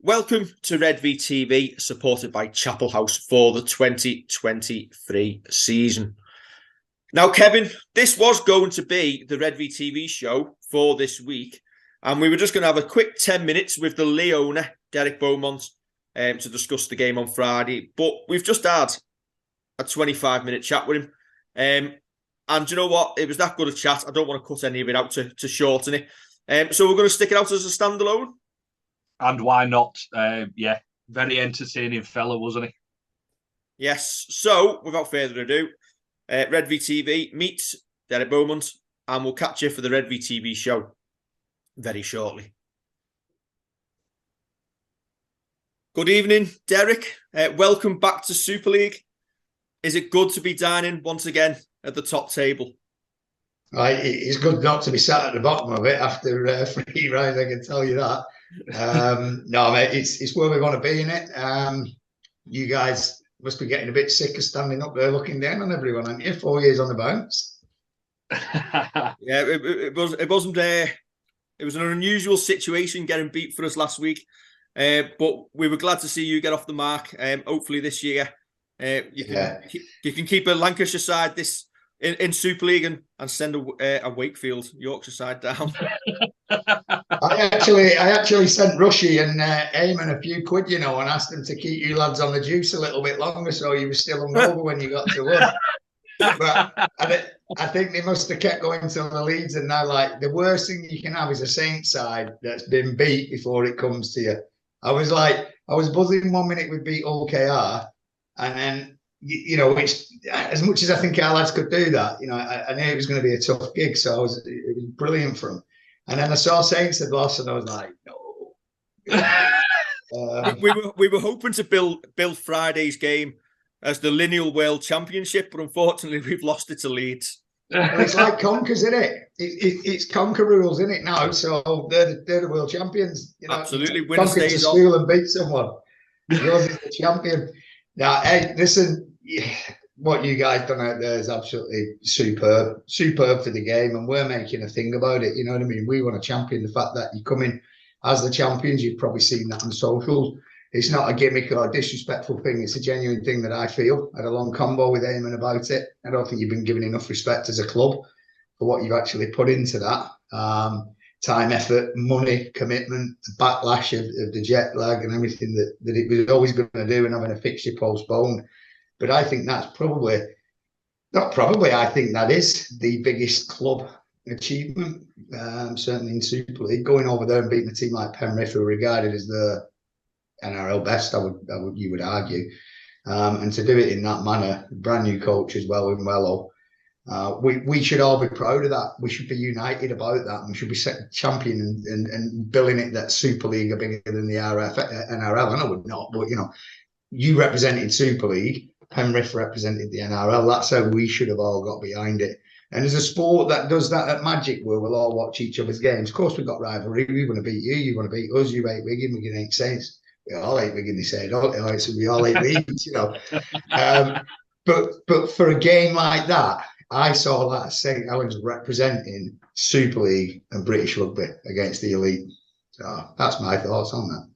Welcome to Redvee TV, supported by Chapel House for the 2023 season. Now, Kevin, this was going to be the Redvee TV show for this week, and we were just going to have a quick 10 minutes with the Leigh owner, Derek Beaumont, to discuss the game on Friday. But we've just had a 25-minute chat with him. And you know what? It was that good a chat. I don't want to cut any of it out to shorten it. So we're going to stick it out as a standalone. And why not? Yeah, very entertaining fella, wasn't he? Yes. So, without further ado, Redvee TV meets Derek Beaumont, and we'll catch you for the Redvee TV show very shortly. Good evening, Derek. Welcome back to Super League. Is it good to be dining once again at the top table? It's good not to be sat at the bottom of it after 3 rounds, I can tell you that. No, mate, it's where we want to be in it. You guys must be getting a bit sick of standing up there looking down on everyone, aren't you? 4 years on the bounce. Yeah, it wasn't it was an unusual situation getting beat for us last week, but we were glad to see you get off the mark. Hopefully this year you can keep a Lancashire side in Super League and send a Wakefield Yorkshire side down. I actually sent Rushy and Eamon a few quid, and asked them to keep you lads on the juice a little bit longer, so you were still hungover when you got to work. But I think they must have kept going till the Leeds, and now like the worst thing you can have is a Saints side that's been beat before it comes to you. I was buzzing 1 minute we beat OKR, and then which as much as I think our lads could do that, I knew it was going to be a tough gig, so it was brilliant for them. And then I saw Saints had lost, and I was like, no. We were hoping to build Friday's game as the lineal world championship, but unfortunately we've lost it to Leeds. Well, it's like Conkers, isn't it? It's Conker rules, isn't it now? So they're the world champions. Absolutely, winner stays to school and beat someone. Yours is the champion. Now, hey, listen. What you guys done out there is absolutely superb for the game, and we're making a thing about it. You know what I mean? We want to champion the fact that you come in as the champions. You've probably seen that on socials. It's not a gimmick or a disrespectful thing. It's a genuine thing that I feel. I had a long combo with Eamon about it. I don't think you've been given enough respect as a club for what you've actually put into that. Time, effort, money, commitment, the backlash of the jet lag and everything that it was always going to do, and having a fixture postponed. But I think that's I think that is the biggest club achievement, certainly in Super League. Going over there and beating a team like Penrith, who are regarded as the NRL best, you would argue, and to do it in that manner, brand new coach as well with Mello. We should all be proud of that. We should be united about that, and we should be championing and billing it that Super League are bigger than the NRL. I know we're not, but you represented Super League. Penrith represented the NRL. That's how we should have all got behind it. And as a sport that does that at Magic, where we'll all watch each other's games, of course we've got rivalry. We want to beat you, you want to beat us, you hate Wigan, Wigan ain't Saints. We all hate Wigan, they say, don't they? So we all hate Leeds, But for a game like that, I saw that St Helens representing Super League and British rugby against the elite. So that's my thoughts on that.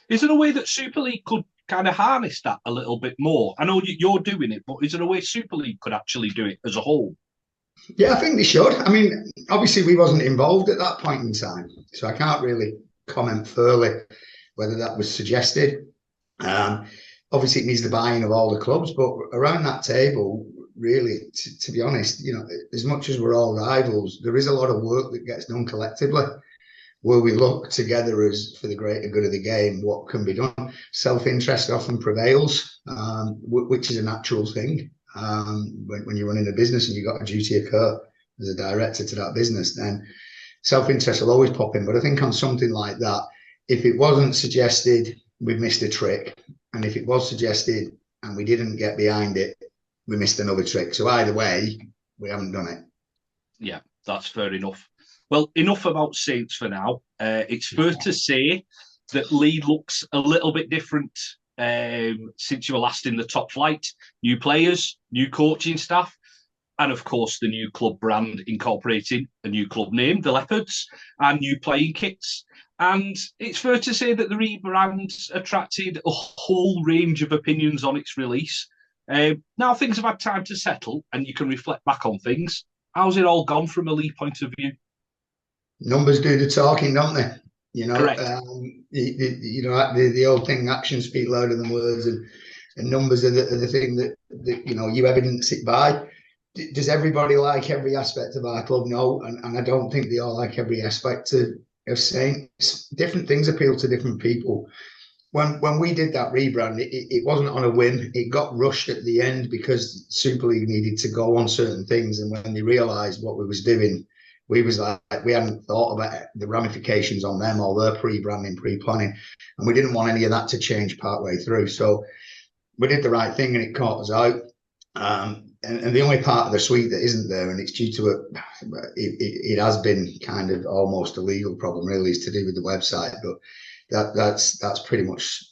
Is there a way that Super League could kind of harness that a little bit more? I know you're doing it, but is there a way Super League could actually do it as a whole? Yeah, I think they should. I mean, obviously we wasn't involved at that point in time, so I can't really comment further whether that was suggested. Obviously it needs the buy-in of all the clubs, but around that table, really, to be honest, as much as we're all rivals, there is a lot of work that gets done collectively, where we look together as for the greater good of the game, what can be done. Self-interest often prevails, which is a natural thing. When you're running a business and you've got a duty of care as a director to that business, then self-interest will always pop in. But I think on something like that, if it wasn't suggested, we've missed a trick. And if it was suggested and we didn't get behind it, we missed another trick. So either way, we haven't done it. Yeah, that's fair enough. Well, enough about Saints for now. It's fair to say that Leigh looks a little bit different since you were last in the top flight. New players, new coaching staff, and of course the new club brand incorporating a new club name, the Leopards, and new playing kits. And it's fair to say that the rebrand attracted a whole range of opinions on its release. Now things have had time to settle and you can reflect back on things. How's it all gone from a Leigh point of view? Numbers do the talking, don't they? You know, Correct. The old thing, actions speak louder than words, and numbers are the thing that you evidence it by. Does everybody like every aspect of our club? No, and I don't think they all like every aspect of Saints. Different things appeal to different people. When we did that rebrand, it wasn't on a whim. It got rushed at the end because Super League needed to go on certain things, and when they realised what we was doing, we was like, we hadn't thought about the ramifications on them or their pre-branding, pre-planning, and we didn't want any of that to change partway through. So we did the right thing, and it caught us out. And the only part of the suite that isn't there, and it's due to it has been kind of almost a legal problem, really, is to do with the website. But that's pretty much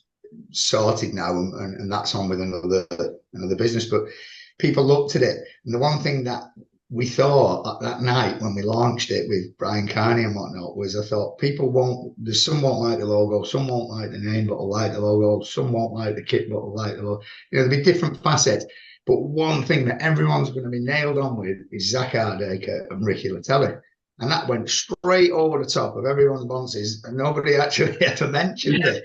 sorted now, and that's on with another business. But people looked at it, and the one thing that we thought that night when we launched it with Brian Carney and whatnot was, I thought some won't like the logo, some won't like the name but will like the logo, some won't like the kit but will like the logo. There'll be different facets. But one thing that everyone's going to be nailed on with is Zach Hardacre and Ricky Latelli. And that went straight over the top of everyone's bonces, and nobody actually ever mentioned it.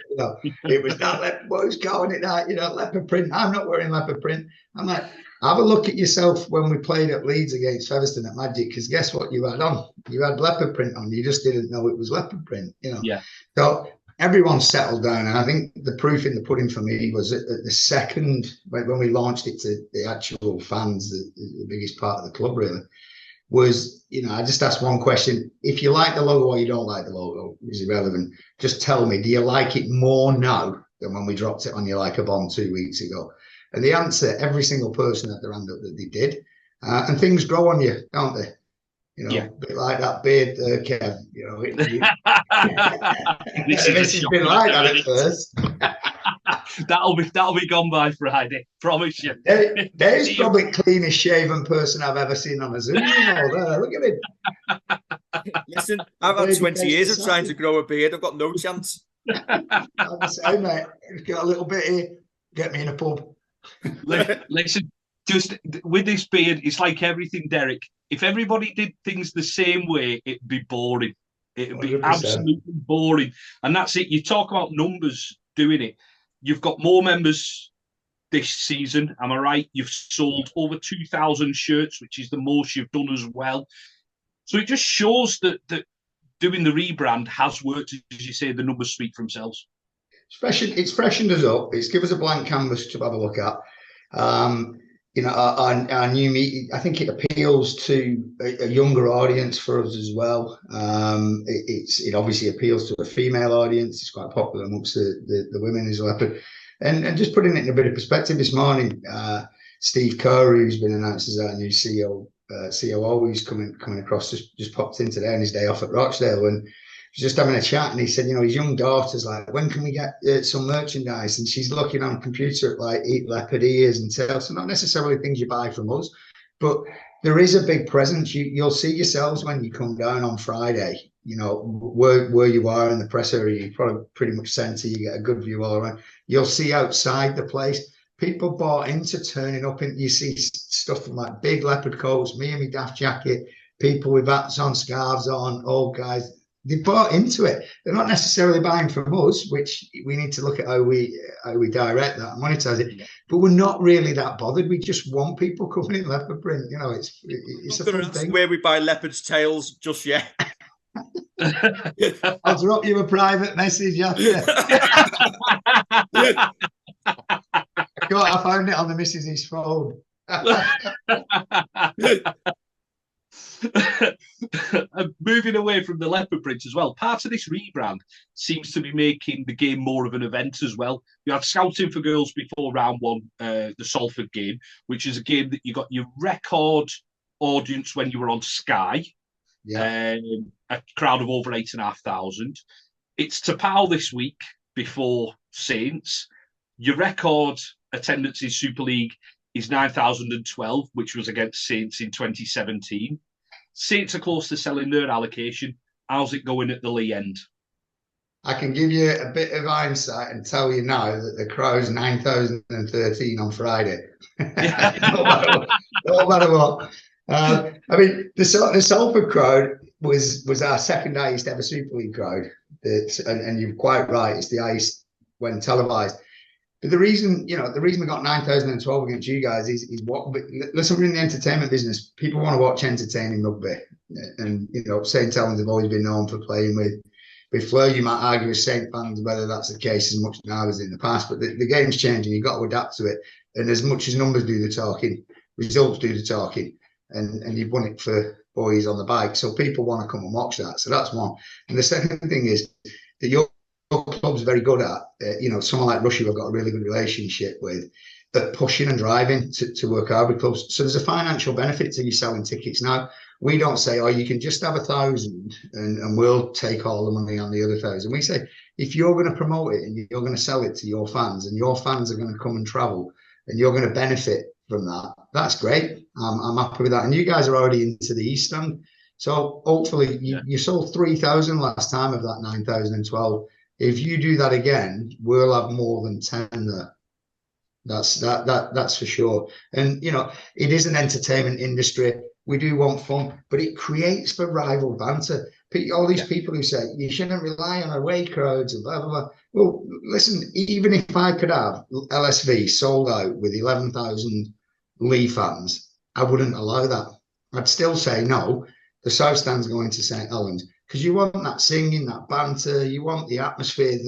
It was not who's calling it that, leopard print. I'm not wearing leopard print. I'm like, have a look at yourself when we played at Leeds against Featherstone at Magic, because guess what you had on? You had leopard print on. You just didn't know it was leopard print, Yeah. So everyone settled down, and I think the proof in the pudding for me was at the second, when we launched it to the actual fans, the biggest part of the club really, was, I just asked one question. If you like the logo or you don't like the logo, is irrelevant. Just tell me, do you like it more now than when we dropped it on you like a bomb 2 weeks ago? And the answer, every single person had their hand up that they did. And things grow on you, don't they? Yeah. A bit like that beard, Kev. This has been like that at first. That'll be gone by Friday, promise you. Dave's probably the cleanest shaven person I've ever seen on a Zoom. Look at him. Listen, I've had 20 years of trying to grow a beard. I've got no chance. I'm the same, mate. Got a little bit here. Get me in a pub. Listen, just with this beard, it's like everything, Derek. If everybody did things the same way, it'd be boring. It'd be 100%. Absolutely boring. And that's it. You talk about numbers doing it. You've got more members this season, am I right? You've sold over 2,000 shirts, which is the most you've done as well. So it just shows that doing the rebrand has worked. As you say, the numbers speak for themselves. It's freshened us up. It's given us a blank canvas to have a look at. Our new meeting, I think it appeals to a younger audience for us as well. It obviously appeals to a female audience. It's quite popular amongst the women as well. And just putting it in a bit of perspective, this morning, Steve Kerr, who's been announced as our new COO, who's coming across, just popped in today on his day off at Rochdale, and was just having a chat, and he said, his young daughter's like, when can we get some merchandise? And she's looking on a computer at like eat leopard ears and tails. So not necessarily things you buy from us, but there is a big presence. You'll see yourselves when you come down on Friday, where you are in the press area. You probably pretty much centre, you get a good view all around. You'll see outside the place, people bought into turning up, and you see stuff from like big leopard coats, me and my daft jacket, people with hats on, scarves on, old guys. They bought into it. They're not necessarily buying from us, which we need to look at how we direct that and monetize it. But we're not really that bothered. We just want people coming in leopard print. It's a fun thing. Where we buy leopard's tails just yet. I'll drop you a private message after. I found it on the missus's phone. Moving away from the leopard print as well, part of this rebrand seems to be making the game more of an event as well. You had scouting for girls before round one, the Salford game, which is a game that you got your record audience when you were on Sky, a crowd of over 8,500. It's to Pal this week before Saints. Your record attendance in Super League is 9,012, which was against Saints in 2017. Saints are close to selling their allocation. How's it going at the Leigh end? I can give you a bit of hindsight and tell you now that the Crows 9,013 on Friday. No matter what. No matter what. I mean, the Salford crowd was our second highest ever Super League crowd. And you're quite right, it's the highest when televised. But the reason we got 9,012 against you guys is what. Listen, we're in the entertainment business. People want to watch entertaining rugby, and St Helens have always been known for playing with flair. You might argue with Saint fans whether that's the case as much now as in the past, but the game's changing. You've got to adapt to it. And as much as numbers do the talking, results do the talking. And you've won it for boys on the bike, so people want to come and watch that. So that's one. And the second thing is that your club's very good at, someone like Russia I've got a really good relationship with, at pushing and driving to work hard with clubs. So there's a financial benefit to you selling tickets. Now, we don't say, oh, you can just have 1,000 and we'll take all the money on the other 1,000. We say, if you're going to promote it and you're going to sell it to your fans and your fans are going to come and travel and you're going to benefit from that, that's great. I'm happy with that. And you guys are already into the East Stand. So hopefully you sold 3,000 last time of that 9,012. If you do that again, we'll have more than 10 there. That's for sure. And it is an entertainment industry. We do want fun, but it creates for rival banter. All these people who say you shouldn't rely on away crowds and blah blah blah. Well, listen, even if I could have LSV sold out with 11,000 Leigh fans, I wouldn't allow that. I'd still say no. The South Stand's going to St Helens because you want that singing, that banter. You want the atmosphere,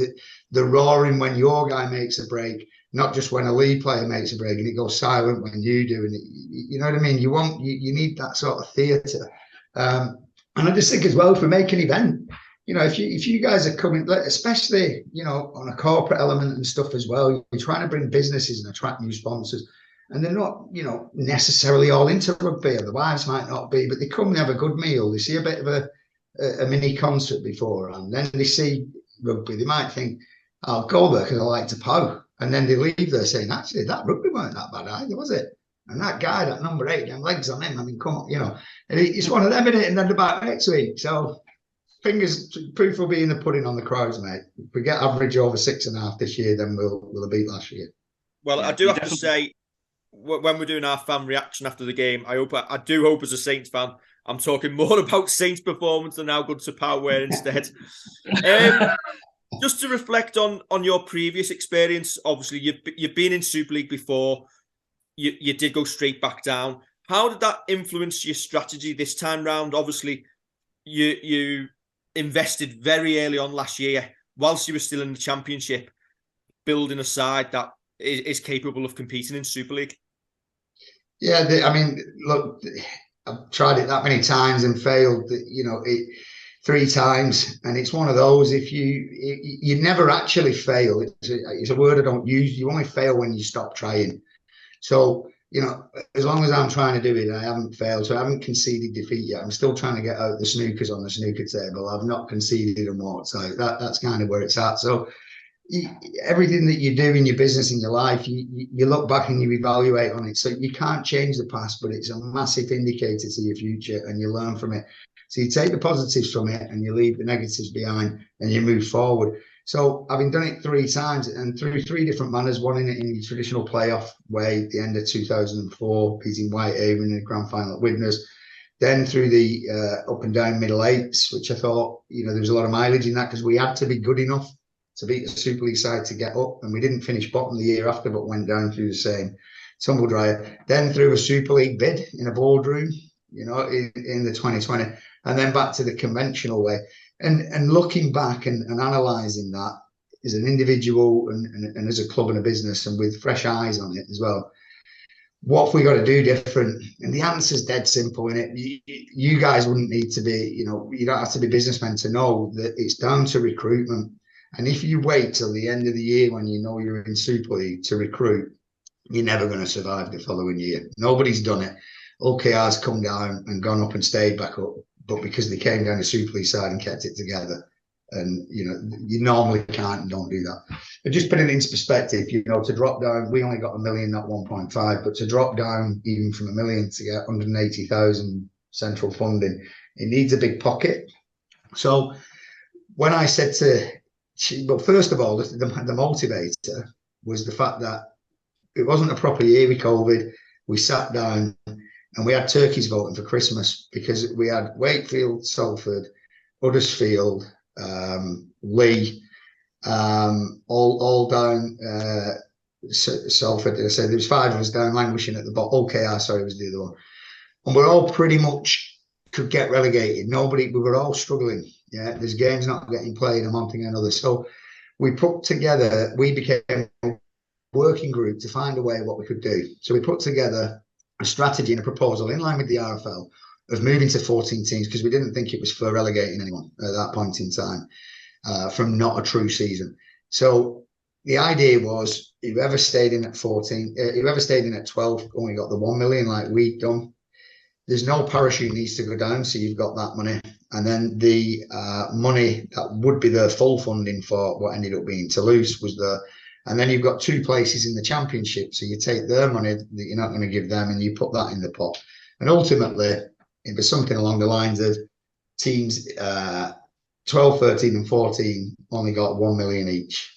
the roaring when your guy makes a break. Not just when a Leigh player makes a break and it goes silent when you do, and you know what I mean. You need that sort of theatre, and I just think as well, if we make an event, if you guys are coming, especially on a corporate element and stuff as well, you're trying to bring businesses and attract new sponsors, and they're not necessarily all into rugby, or the wives might not be, but they come and have a good meal, they see a bit of a mini concert before, and then they see rugby, they might think, I'll go there because I like to pow. And then they leave there saying, actually, that rugby weren't that bad either, was it? And that guy, that number 8, them legs on him, I mean, come on, And it's one of them, innit? And then they're back next week. So proof will be in the pudding on the Crows, mate. If we get average over 6.5 this year, then we'll have beat last year. Well, I do have to say, when we're doing our fan reaction after the game, I do hope as a Saints fan, I'm talking more about Saints' performance than how good Sir Power were instead. Just to reflect on your previous experience, obviously you've been in Super League before. You did go straight back down. How did that influence your strategy this time round? Obviously, you invested very early on last year, whilst you were still in the Championship, building a side that is capable of competing in Super League. Yeah, look, I've tried it that many times and failed. 3 times, and it's one of those. If you never actually fail, it's a word I don't use. You only fail when you stop trying. So as long as I'm trying to do it, I haven't failed. So I haven't conceded defeat yet. I'm still trying to get out the snookers on the snooker table. I've not conceded and walked. So that's kind of where it's at. So everything that you do in your business, in your life, you look back and you evaluate on it. So you can't change the past, but it's a massive indicator to your future, and you learn from it. So you take the positives from it and you leave the negatives behind and you move forward. So having done it 3 times and through 3 different manners, one in the traditional playoff way, the end of 2004, beating Whitehaven in the grand final at Widnes, then through the up and down middle 8s, which I thought, there was a lot of mileage in that because we had to be good enough to beat the Super League side to get up. And we didn't finish bottom the year after, but went down through the same tumble dryer. Then through a Super League bid in a boardroom, in the 2020. And then back to the conventional way, and looking back and analysing that as an individual and as a club and a business, and with fresh eyes on it as well. What have we got to do different? And the answer's dead simple in it. You guys wouldn't need to be, you don't have to be businessmen to know that it's down to recruitment. And if you wait till the end of the year when you're in Super League to recruit, you're never going to survive the following year. Nobody's done it. OKR's come down and gone up and stayed back up, but because they came down the Super League side and kept it together. And, you normally can't and don't do that. But just putting it into perspective, to drop down, we only got 1 million, not 1.5, but to drop down even from 1 million to get 180,000 central funding, it needs a big pocket. So when I said to But first of all, the motivator was the fact that it wasn't a proper year with COVID. We sat down and we had turkeys voting for Christmas because we had Wakefield, Salford, Huddersfield, Leigh, all down Salford. I said there was 5 of us down languishing at the bottom. OKR, sorry, was the other one. And we're all pretty much could get relegated. We were all struggling. Yeah, there's games not getting played and one thing and another. So we became a working group to find a way what we could do. So we put together a strategy and a proposal in line with the RFL of moving to 14 teams because we didn't think it was for relegating anyone at that point in time from not a true season. So the idea was whoever stayed in at 14, whoever stayed in at 12 only got the 1 million like we'd done. There's no parachute needs to go down, so you've got that money. And then the money that would be the full funding for what ended up being Toulouse was there. And then you've got 2 places in the championship. So you take their money that you're not going to give them and you put that in the pot. And ultimately, it was something along the lines of teams 12, 13 and 14 only got 1 million each.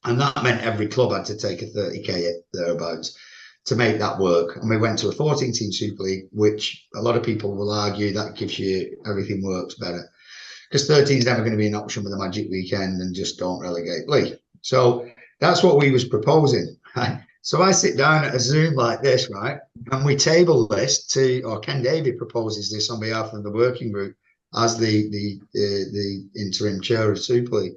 And that meant every club had to take a 30k thereabouts to make that work. And we went to a 14-team Super League, which a lot of people will argue that gives you everything works better. Because 13 is never going to be an option with a magic weekend and just don't relegate Leigh. So that's what we was proposing. Right? So I sit down at a Zoom like this, right? And we table this or Ken David proposes this on behalf of the working group as the interim chair of Super League.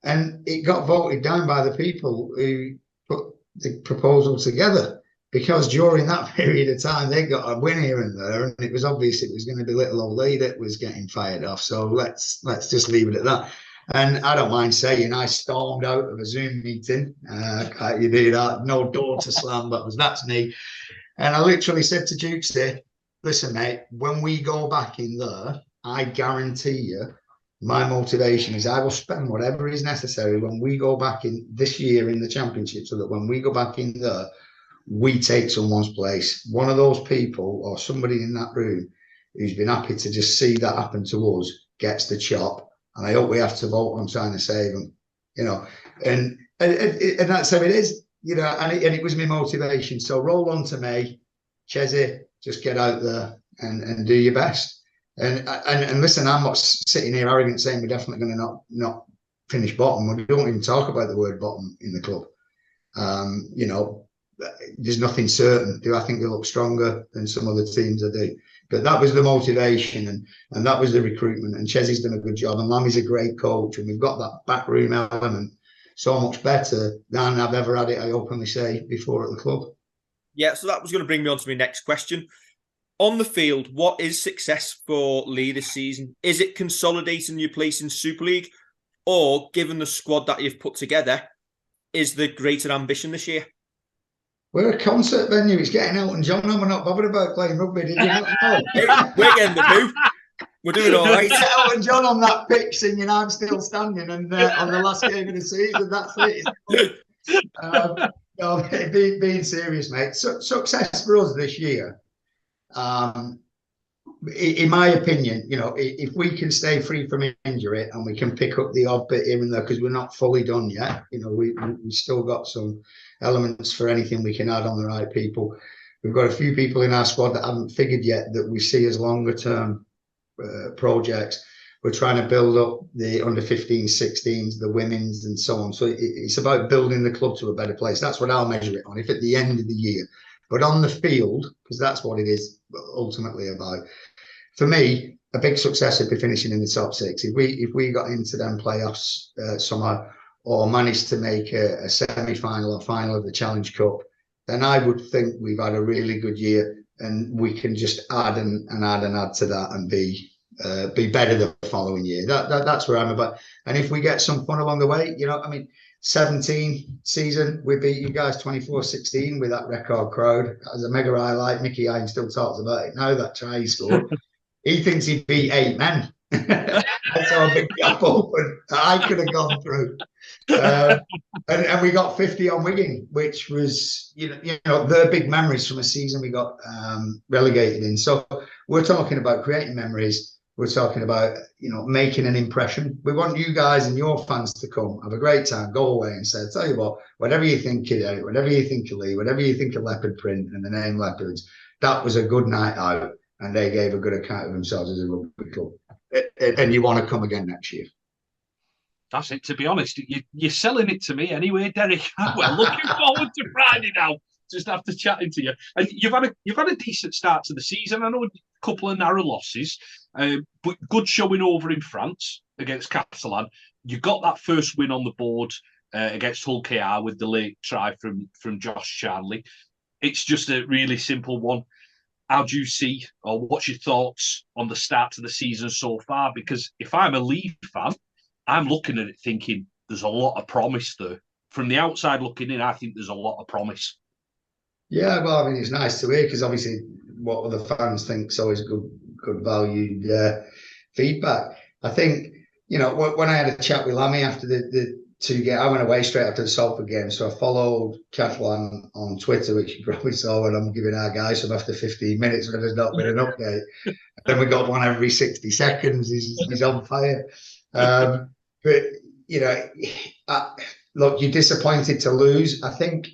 And it got voted down by the people who put the proposal together because during that period of time they got a win here and there, and it was obvious it was going to be little old Leigh that was getting fired off. So let's just leave it at that. And I don't mind saying I stormed out of a Zoom meeting. You do that, no door to slam, that's me. And I literally said to Jukesy, listen, mate, when we go back in there, I guarantee you my motivation is I will spend whatever is necessary when we go back in this year in the championship so that when we go back in there, we take someone's place. One of those people or somebody in that room who's been happy to just see that happen to us gets the chop. And I hope we have to vote on trying to save them, and that's how it is, and it was my motivation. So roll on to me, Chesy, just get out there and do your best. And listen, I'm not sitting here arrogant saying we're definitely going to not finish bottom. We don't even talk about the word bottom in the club. There's nothing certain. Do I think they look stronger than some other teams? I do. But that was the motivation and that was the recruitment. And Chesy's done a good job. And Lammy's a great coach. And we've got that backroom element so much better than I've ever had it, I openly say, before at the club. Yeah, so that was going to bring me on to my next question. On the field, what is success for Leigh this season? Is it consolidating your place in Super League? Or, given the squad that you've put together, is there greater ambition this year? We're a concert venue. It's getting Elton John on. We're not bothered about playing rugby. Did you not know? We're getting the poo. We're doing all right. Get Elton John on that pitch singing "I'm Still Standing" and on the last game of the season. That's it. Being serious, mate. Success for us this year, in my opinion, if we can stay free from injury and we can pick up the odd bit here and there because we're not fully done yet. We still got some elements for anything we can add on the right people. We've got a few people in our squad that haven't figured yet that we see as longer term projects. We're trying to build up the under 15s, 16s, the women's and so on. So it's about building the club to a better place. That's what I'll measure it on, if at the end of the year. But on the field, because that's what it is ultimately about. For me, a big success would be finishing in the top 6. If we got into them playoffs somehow, or managed to make a semi-final or final of the Challenge Cup, then I would think we've had a really good year and we can just add and add to that and be better the following year. That's where I'm about. And if we get some fun along the way, 17 season, we beat you guys 24-16 with that record crowd. As a mega highlight, Mickey Hine still talks about it now, that try he scored. He thinks he beat 8 men. That's how big gap open I could have gone through. And we got 50 on Wigan, which was, their big memories from a season we got relegated in. So we're talking about creating memories. we're talking about, making an impression. We want you guys and your fans to come, have a great time, go away and say, tell you what, whatever you think of Derek, whatever you think of Leigh, whatever you think of Leopard Print and the name Leopards, that was a good night out and they gave a good account of themselves as a rugby club. And you want to come again next year. That's it, to be honest. You're selling it to me anyway, Derek. Well, looking forward to Friday now. Just after chatting to you. And you've had a decent start to the season. I know a couple of narrow losses, but good showing over in France against Catalan. You got that first win on the board against Hull KR with the late try from Josh Charnley. It's just a really simple one. How do you see, or what's your thoughts on the start to the season so far? Because if I'm a Leigh fan, I'm looking at it thinking there's a lot of promise there. From the outside looking in, I think there's a lot of promise. Yeah, well, I mean, it's nice to hear because obviously what other fans think is always good valued feedback. I think, when I had a chat with Lammy after the two games, I went away straight after the Salford game. So I followed Catalan on Twitter, which you probably saw when I'm giving our guys some after 15 minutes when there's not been an update. Then we got one every 60 seconds. He's on fire. But, look, you're disappointed to lose. I think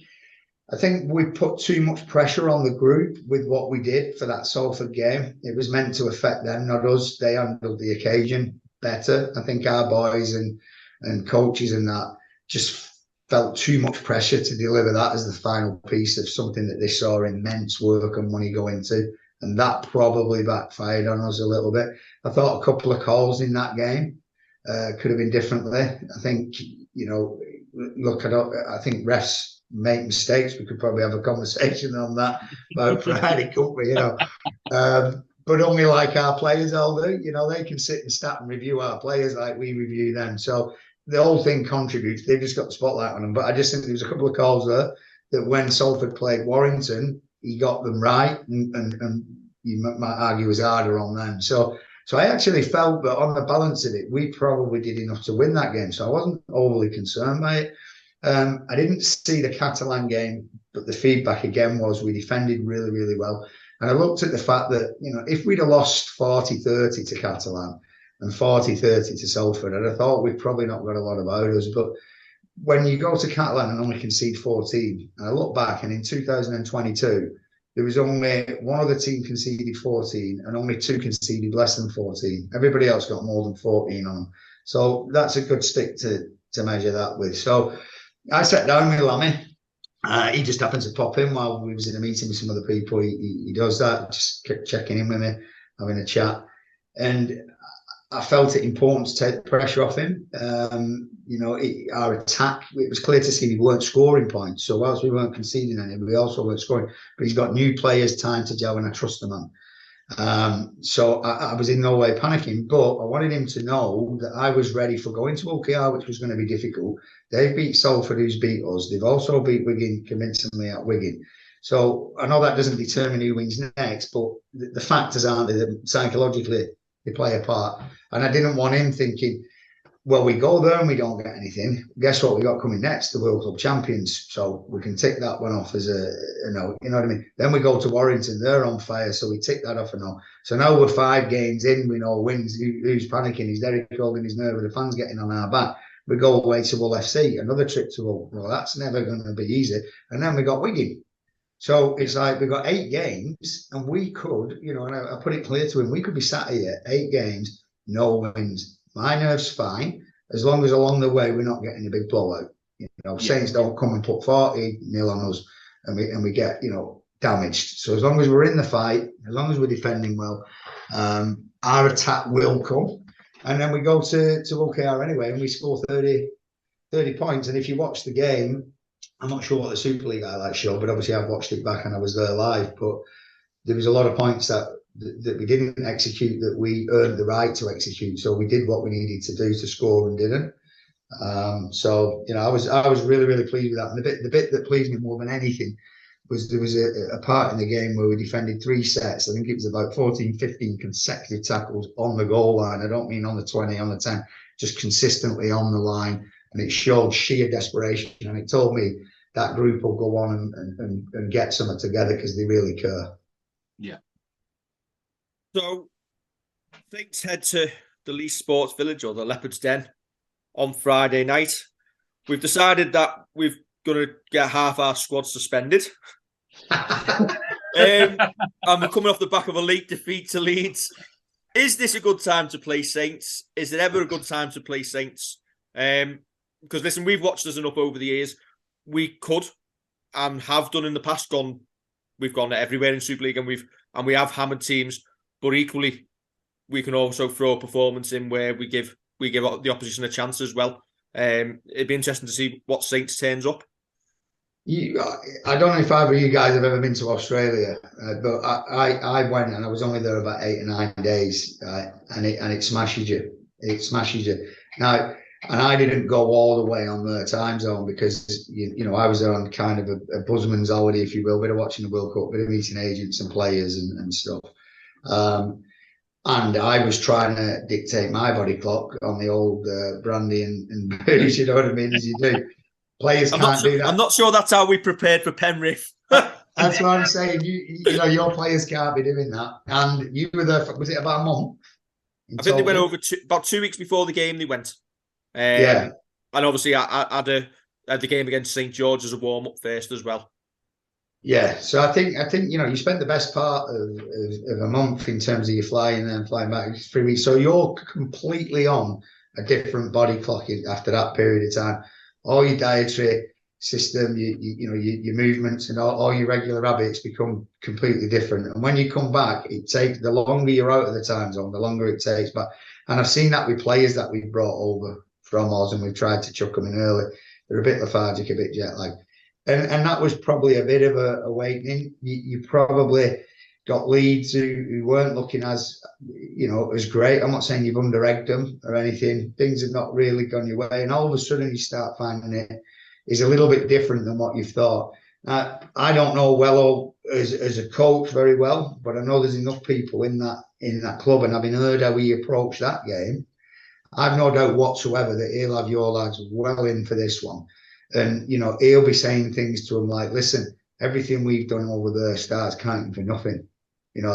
we put too much pressure on the group with what we did for that Salford game. It was meant to affect them, not us. They handled the occasion better. I think our boys and coaches and that just felt too much pressure to deliver that as the final piece of something that they saw immense work and money go into. And that probably backfired on us a little bit. I thought a couple of calls in that game could have been differently. I think, look, I think refs make mistakes. We could probably have a conversation on that about Friday, couldn't we? But only like our players all do. They can sit and stat and review our players like we review them. So the whole thing contributes. They've just got the spotlight on them. But I just think there was a couple of calls there that when Salford played Warrington, he got them right, and you might argue was harder on them. So I actually felt that on the balance of it, we probably did enough to win that game. So I wasn't overly concerned by it. I didn't see the Catalan game, but the feedback again was we defended really, really well. And I looked at the fact that, if we'd have lost 40-30 to Catalan and 40-30 to Salford, I'd have thought we'd probably not got a lot about us. But when you go to Catalan and only concede 14, and I look back, and in 2022, there was only one other team conceded 14 and only two conceded less than 14. Everybody else got more than 14 on them. So that's a good stick to measure that with. So I sat down with Lammy. He just happened to pop in while we was in a meeting with some other people. He does that, just kept checking in with me, having a chat. And I felt it important to take the pressure off him. Our attack, it was clear to see we weren't scoring points. So whilst we weren't conceding any, we also weren't scoring. But he's got new players, time to gel, and I trust the man. So I was in no way panicking, but I wanted him to know that I was ready for going to OKR, which was going to be difficult. They've beat Salford, who's beat us. They've also beat Wigan convincingly at Wigan. So I know that doesn't determine who wins next, but the factors aren't they that psychologically they play a part. And I didn't want him thinking, well, we go there and we don't get anything. Guess what we got coming next? The World Club Champions. So we can tick that one off as a no. You know what I mean? Then we go to Warrington. They're on fire. So we tick that off a no. So now we're 5 games in. We know wins. Who's panicking? Is Derek holding his nerve? The fans getting on our back. We go away to Hull FC. Another trip to Hull. Well, that's never going to be easy. And then we got Wigan. So it's like we've got 8 games and we could, and I put it clear to him, we could be sat here 8 games, no wins. My nerve's fine, as long as along the way we're not getting a big blowout. Saints don't come and put 40-0 on us and we get, damaged. So as long as we're in the fight, as long as we're defending well, our attack will come. And then we go to OKR anyway and we score 30 points. And if you watch the game, I'm not sure what the Super League highlights show, but obviously I've watched it back and I was there live. But there was a lot of points that we didn't execute that we earned the right to execute. So we did what we needed to do to score and didn't. I was really, really pleased with that. And the bit that pleased me more than anything was there was a part in the game where we defended 3 sets. I think it was about 14, 15 consecutive tackles on the goal line. I don't mean on the 20, on the 10, just consistently on the line. And it showed sheer desperation. And it told me that group will go on and get something together because they really care. Yeah. So Saints head to the Leigh Sports Village, or the Leopards Den, on Friday night. We've decided that we're going to get half our squad suspended. And we're coming off the back of a late defeat to Leeds. Is this a good time to play Saints? Is it ever a good time to play Saints? Because listen, we've watched us enough over the years. We could and have done in the past we've gone everywhere in Super League, and we have hammered teams, but equally we can also throw a performance in where we give the opposition a chance as well. It'd be interesting to see what Saints turns up. I don't know if either of you guys have ever been to Australia, but I went, and I was only there about 8 or 9 days, and it smashes you. It smashes you. Now, and I didn't go all the way on the time zone because I was there on kind of a buzzman's holiday, if you will, bit of watching the World Cup, bit of meeting agents and players and stuff. And I was trying to dictate my body clock on the old brandy and booze, you know what I mean, as you do. Players can't do that. I'm not sure that's how we prepared for Penrith. That's what I'm saying. Your players can't be doing that. And you were there for, was it about a month? I think they went over about 2 weeks before the game. They went. Yeah. And obviously, I had the game against St George as a warm up first as well. Yeah. So I think you spent the best part of a month in terms of your flying and then flying back 3 weeks. So you're completely on a different body clock after that period of time. All your dietary system, your movements and all your regular habits become completely different. And when you come back, it takes, the longer you're out of the time zone, the longer it takes. And I've seen that with players that we've brought over from us, and we've tried to chuck them in early. They're a bit lethargic, a bit jet lagged. And that was probably a bit of a awakening. You probably got Leeds who weren't looking as great. I'm not saying you've under-egged them or anything. Things have not really gone your way. And all of a sudden you start finding it is a little bit different than what you've thought. I don't know Wello as a coach very well, but I know there's enough people in that club, and having heard how he approached that game, I've no doubt whatsoever that he'll have your lads well in for this one. And, he'll be saying things to them like, listen, everything we've done over there starts counting for nothing.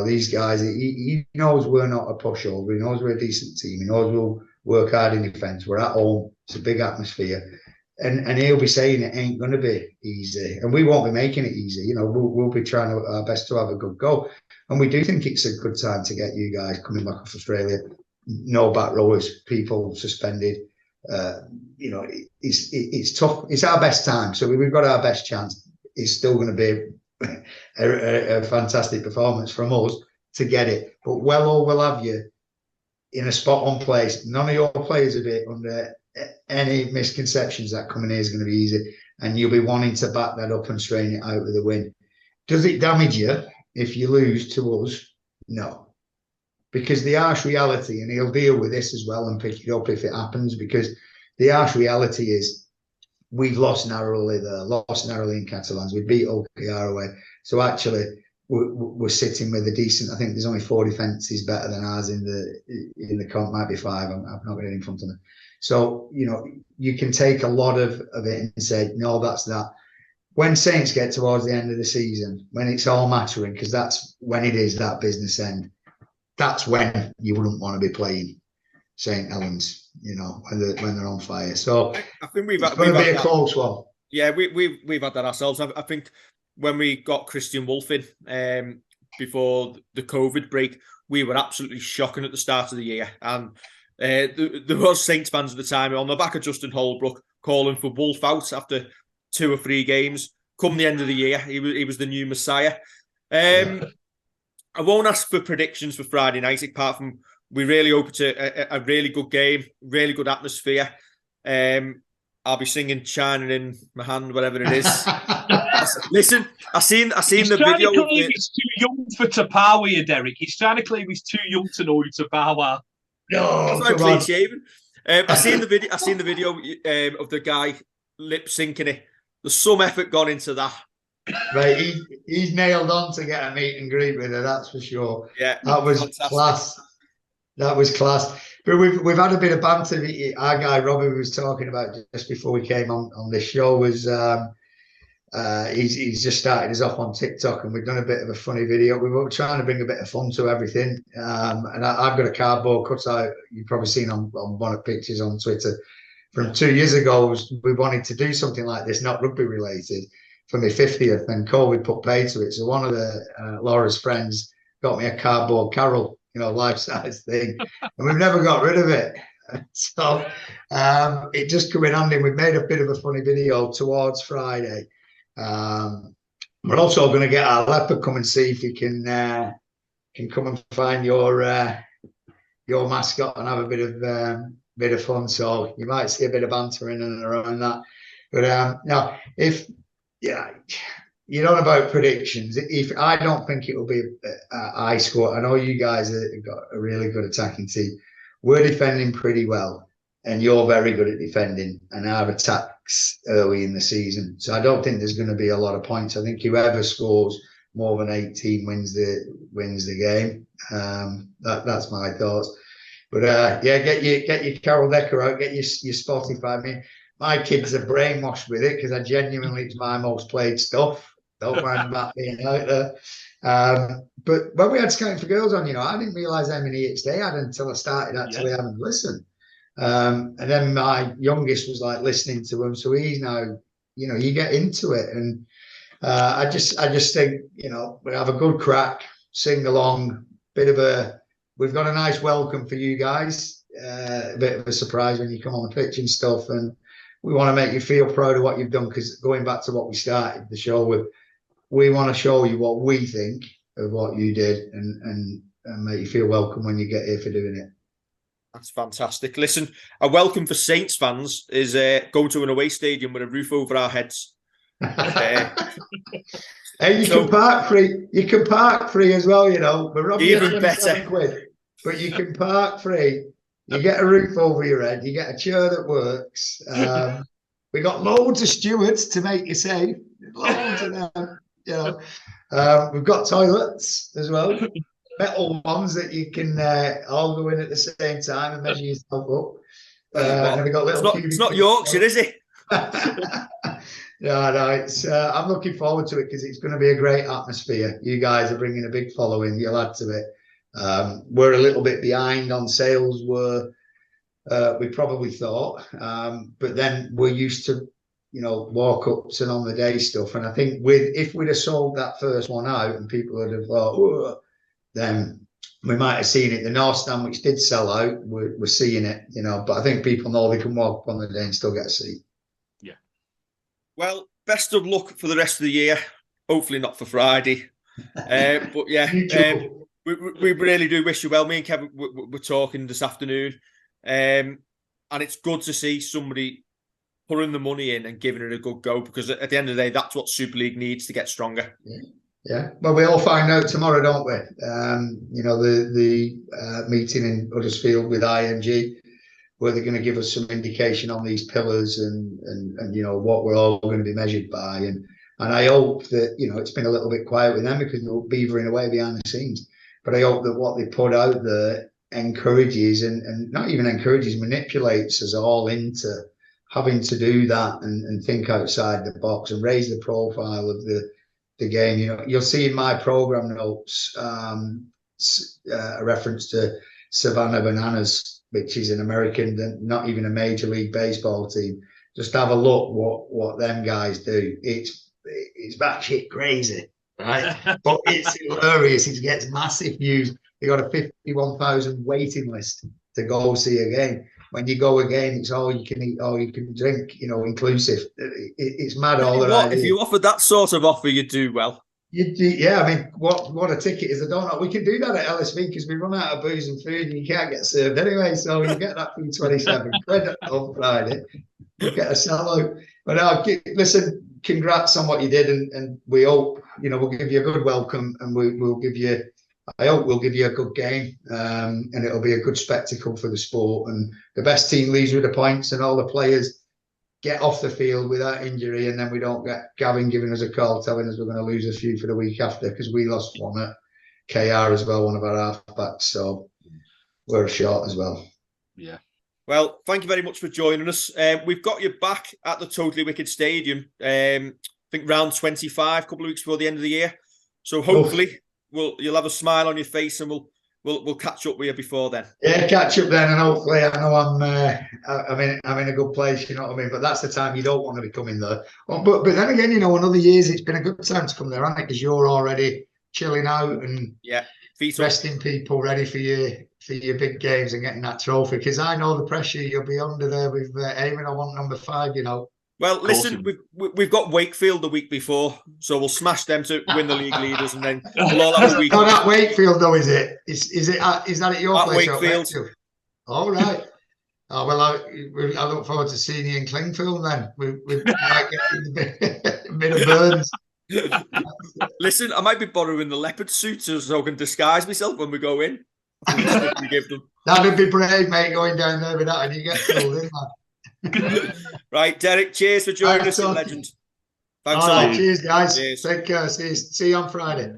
These guys, he knows we're not a pushover. He knows we're a decent team. He knows we'll work hard in defence. We're at home. It's a big atmosphere. And he'll be saying it ain't going to be easy. And we won't be making it easy. We'll be trying our best to have a good go. And we do think it's a good time to get you guys coming back off Australia. No back rowers, people suspended. It's tough. It's our best time. So we've got our best chance. It's still going to be a fantastic performance from us to get it. But Wello will have you in a spot on place. None of your players will be under any misconceptions that coming here is going to be easy. And you'll be wanting to back that up and strain it out with a win. Does it damage you if you lose to us? No. Because the harsh reality, and he'll deal with this as well and pick it up if it happens, because the harsh reality is we've lost narrowly there, lost narrowly in Catalans. We beat OKR away. So actually, we're sitting with a decent, I think there's only 4 defences better than ours in the comp, might be 5. I've not got it in front of me. So, you can take a lot of it and say, no, that's that. When Saints get towards the end of the season, when it's all mattering, because that's when it is that business end, that's when you wouldn't want to be playing St Helens, when they're on fire. So I think we've going to be a close one. Yeah, we've had that ourselves. I think when we got Christian Wolff in before the COVID break, we were absolutely shocking at the start of the year. And there was Saints fans at the time on the back of Justin Holbrook calling for Wolff out after 2 or 3 games. Come the end of the year, he was the new Messiah. I won't ask for predictions for Friday night, apart from we really hope it's a really good game, really good atmosphere. I'll be singing "Shining in My Hand," whatever it is. Listen, I seen the video. He's too young for to power you, Derek. He's trying to claim he's too young to know who to power. No, that's clean shaven. I seen the video. I seen the video of the guy lip syncing it. There's some effort gone into that. Right, he's nailed on to get a meet and greet with her, that's for sure. Yeah, that was fantastic. Class. That was class. But we've had a bit of banter. Our guy Robbie was talking about just before we came on this show was He's just started us off on TikTok, and we've done a bit of a funny video. We were trying to bring a bit of fun to everything. And I've got a cardboard cutout. You've probably seen on one of the pictures on Twitter from 2 years ago. We wanted to do something like this, not rugby related, for my 50th, and COVID put pay to it. So one of the Laura's friends got me a cardboard Carol, life-size thing, and we've never got rid of it. So it just come in handy. We've made a bit of a funny video towards Friday. We're also going to get our leopard come and see if he can come and find your mascot and have a bit of fun. So you might see a bit of banter in and around that. But now, if you don't know about predictions, if I don't think it will be a high score. I know you guys have got a really good attacking team. We're defending pretty well, and you're very good at defending, and our attacks early in the season. So I don't think there's going to be a lot of points. I think whoever scores more than 18 wins the game. That's my thoughts. But get your Carol Decker out, get your Spotify. I mean, my kids are brainwashed with it because I genuinely, it's my most played stuff. Don't mind about being out there. But when we had Scouting for Girls on, I didn't realise how many hits they had until I started actually having to listen. And then my youngest was like listening to them, so he's now, you get into it, and I just think, we have a good crack, sing along, we've got a nice welcome for you guys, a bit of a surprise when you come on the pitch and stuff, and we want to make you feel proud of what you've done, because going back to what we started the show with, we want to show you what we think of what you did, and make you feel welcome when you get here for doing it. That's fantastic. Listen, a welcome for Saints fans is going to an away stadium with a roof over our heads. Hey, you can park free. You can park free as well, We're robbing even better. Quid, but you can park free. You get a roof over your head. You get a chair that works. We got loads of stewards to make you safe. Loads of them. We've got toilets as well, metal ones that you can all go in at the same time and measure yourself up. And we got it's not Yorkshire, is it? No, it's. I'm looking forward to it because it's going to be a great atmosphere. You guys are bringing a big following. You'll add to it. We're a little bit behind on sales. We probably thought, but then we're used to, walk-ups and on the day stuff. And I think if we'd have sold that first one out and people would have thought, then we might have seen it. The North Stand, which did sell out, we're seeing it, but I think people know they can walk on the day and still get a seat. Yeah. Well, best of luck for the rest of the year. Hopefully not for Friday. But yeah, we really do wish you well. Me and Kevin we're talking this afternoon. And it's good to see somebody putting the money in and giving it a good go, because at the end of the day, that's what Super League needs to get stronger. Yeah. Well, we all find out tomorrow, don't we? The meeting in Huddersfield with IMG, where they're going to give us some indication on these pillars and what we're all going to be measured by. And I hope that, it's been a little bit quiet with them because we're beavering away behind the scenes. But I hope that what they put out there encourages and not even encourages, manipulates us all into having to do that and think outside the box and raise the profile of the game. You'll see in my program notes a reference to Savannah Bananas, which is an American, not even a Major League Baseball team. Just have a look what them guys do. It's batshit crazy, right? But it's hilarious. It gets massive views. They got a 51,000 waiting list to go see a game. When you go a game, it's all you can eat, all you can drink, inclusive. It's mad. If you offered that sort of offer, you'd do well. Yeah, I mean, what a ticket is. I don't know. We can do that at LSV because we run out of booze and food and you can't get served anyway. So you get that for 27 quid on Friday. You get a sellout. But listen, congrats on what you did, and we hope, we'll give you a good welcome, and we'll give you. I hope we'll give you a good game, and it'll be a good spectacle for the sport. And the best team leaves with the points, and all the players get off the field without injury, and then we don't get Gavin giving us a call telling us we're going to lose a few for the week after, because we lost one at KR as well, one of our halfbacks. So we're short as well. Yeah. Well, thank you very much for joining us. We've got you back at the Totally Wicked Stadium think round 25, a couple of weeks before the end of the year. So hopefully you'll have a smile on your face, and we'll catch up with you before then. Yeah, catch up then, and hopefully I know I'm in a good place. You know what I mean? But that's the time you don't want to be coming there. But then again, you know, in other years it's been a good time to come there, hasn't it? Because you're already chilling out and resting people, ready for your big games and getting that trophy. Because I know the pressure you'll be under there with aiming. I want number 5. You know. Well, listen, we've got Wakefield the week before, so we'll smash them to win the league leaders, and then we'll all have a week. No, that Wakefield though, is it? Is that at your place? Wakefield. All right. Oh, well, I look forward to seeing you in Clingfield then. We might get a bit of burns. Listen, I might be borrowing the leopard suit so I can disguise myself when we go in. We give them. That'd be brave, mate, going down there with that, and you get killed, isn't that? Right, Derek, cheers for joining us, legend. Thanks a All right, lot. cheers, guys. Cheers. Take care. See you on Friday.